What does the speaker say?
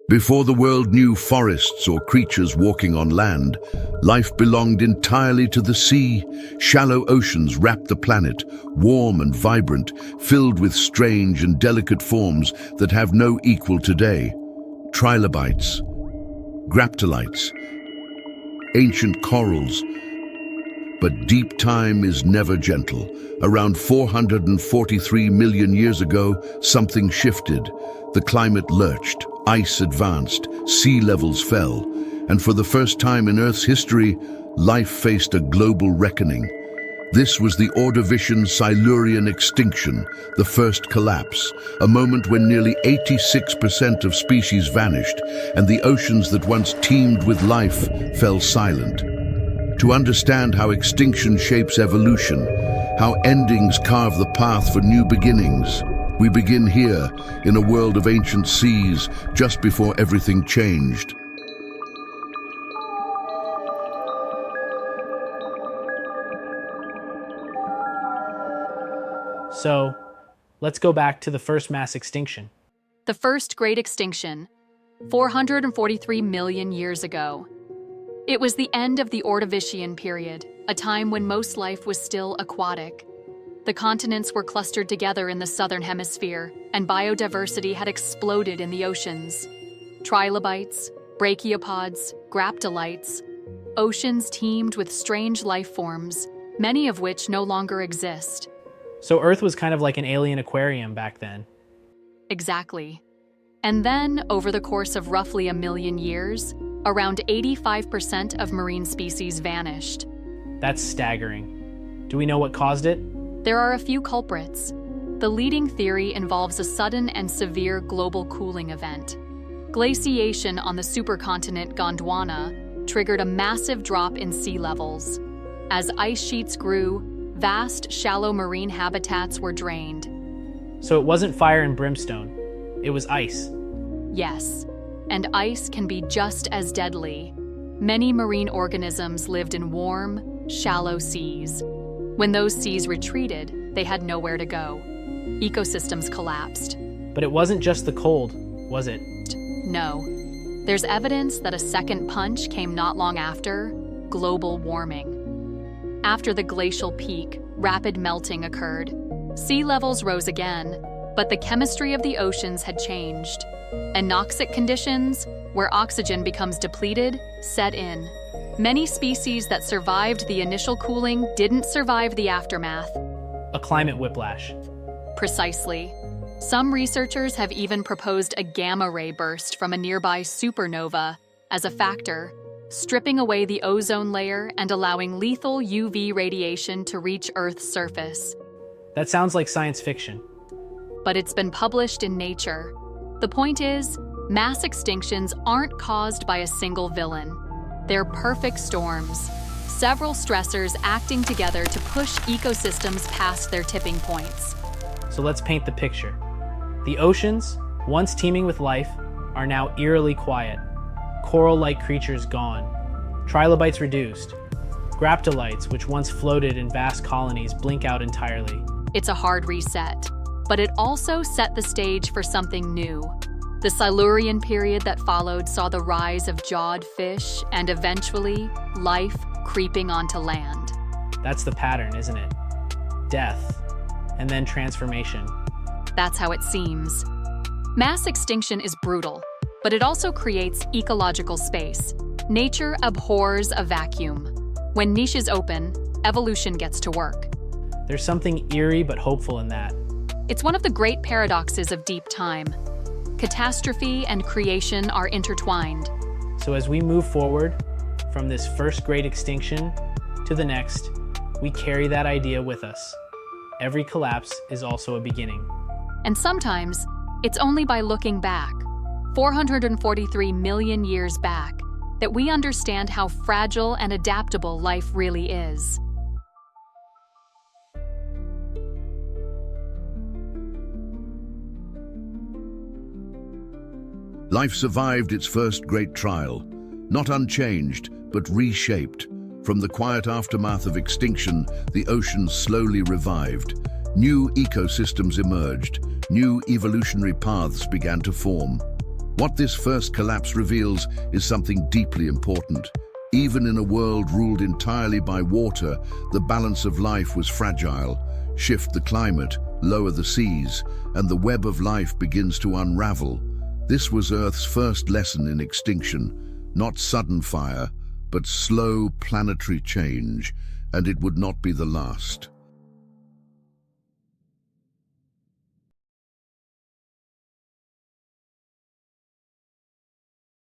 Before the world knew forests or creatures walking on land, life belonged entirely to the sea. Shallow oceans wrapped the planet, warm and vibrant, filled with strange and delicate forms that have no equal today. Trilobites, graptolites, ancient corals. But deep time is never gentle. Around 443 million years ago, something shifted. The climate lurched, ice advanced, sea levels fell, and for the first time in Earth's history, life faced a global reckoning. This was the Ordovician Extinction, the first collapse, a moment when nearly 86% of species vanished, and the oceans that once teemed with life fell silent. To understand how extinction shapes evolution, how endings carve the path for new beginnings, we begin here, in a world of ancient seas, just before everything changed. So, let's go back to the first mass extinction. The first great extinction, 443 million years ago. It was the end of the Ordovician period, a time when most life was still aquatic. The continents were clustered together in the southern hemisphere, and biodiversity had exploded in the oceans. Trilobites, brachiopods, graptolites. Oceans teemed with strange life forms, many of which no longer exist. So Earth was kind of like an alien aquarium back then. Exactly. And then, over the course of roughly 1 million years, around 85% of marine species vanished. That's staggering. Do we know what caused it? There are a few culprits. The leading theory involves a sudden and severe global cooling event. Glaciation on the supercontinent Gondwana triggered a massive drop in sea levels. As ice sheets grew, vast, shallow marine habitats were drained. So it wasn't fire and brimstone, it was ice. Yes, and ice can be just as deadly. Many marine organisms lived in warm, shallow seas. When those seas retreated, they had nowhere to go. Ecosystems collapsed. But it wasn't just the cold, was it? No. There's evidence that a second punch came not long after: global warming. After the glacial peak, rapid melting occurred. Sea levels rose again, but the chemistry of the oceans had changed. Anoxic conditions, where oxygen becomes depleted, set in. Many species that survived the initial cooling didn't survive the aftermath. A climate whiplash. Precisely. Some researchers have even proposed a gamma-ray burst from a nearby supernova as a factor, stripping away the ozone layer and allowing lethal UV radiation to reach Earth's surface. That sounds like science fiction. But it's been published in Nature. The point is, mass extinctions aren't caused by a single villain. They're perfect storms, several stressors acting together to push ecosystems past their tipping points. So let's paint the picture. The oceans, once teeming with life, are now eerily quiet. Coral-like creatures gone. Trilobites reduced. Graptolites, which once floated in vast colonies, blink out entirely. It's a hard reset, but it also set the stage for something new. The Silurian period that followed saw the rise of jawed fish and eventually life creeping onto land. That's the pattern, isn't it? Death, and then transformation. That's how it seems. Mass extinction is brutal, but it also creates ecological space. Nature abhors a vacuum. When niches open, evolution gets to work. There's something eerie but hopeful in that. It's one of the great paradoxes of deep time. Catastrophe and creation are intertwined. So as we move forward from this first great extinction to the next, we carry that idea with us. Every collapse is also a beginning. And sometimes, it's only by looking back, 443 million years back, that we understand how fragile and adaptable life really is. Life survived its first great trial, not unchanged, but reshaped. From the quiet aftermath of extinction, the oceans slowly revived. New ecosystems emerged, new evolutionary paths began to form. What this first collapse reveals is something deeply important. Even in a world ruled entirely by water, the balance of life was fragile. Shift the climate, lower the seas, and the web of life begins to unravel. This was Earth's first lesson in extinction, not sudden fire, but slow planetary change, and it would not be the last.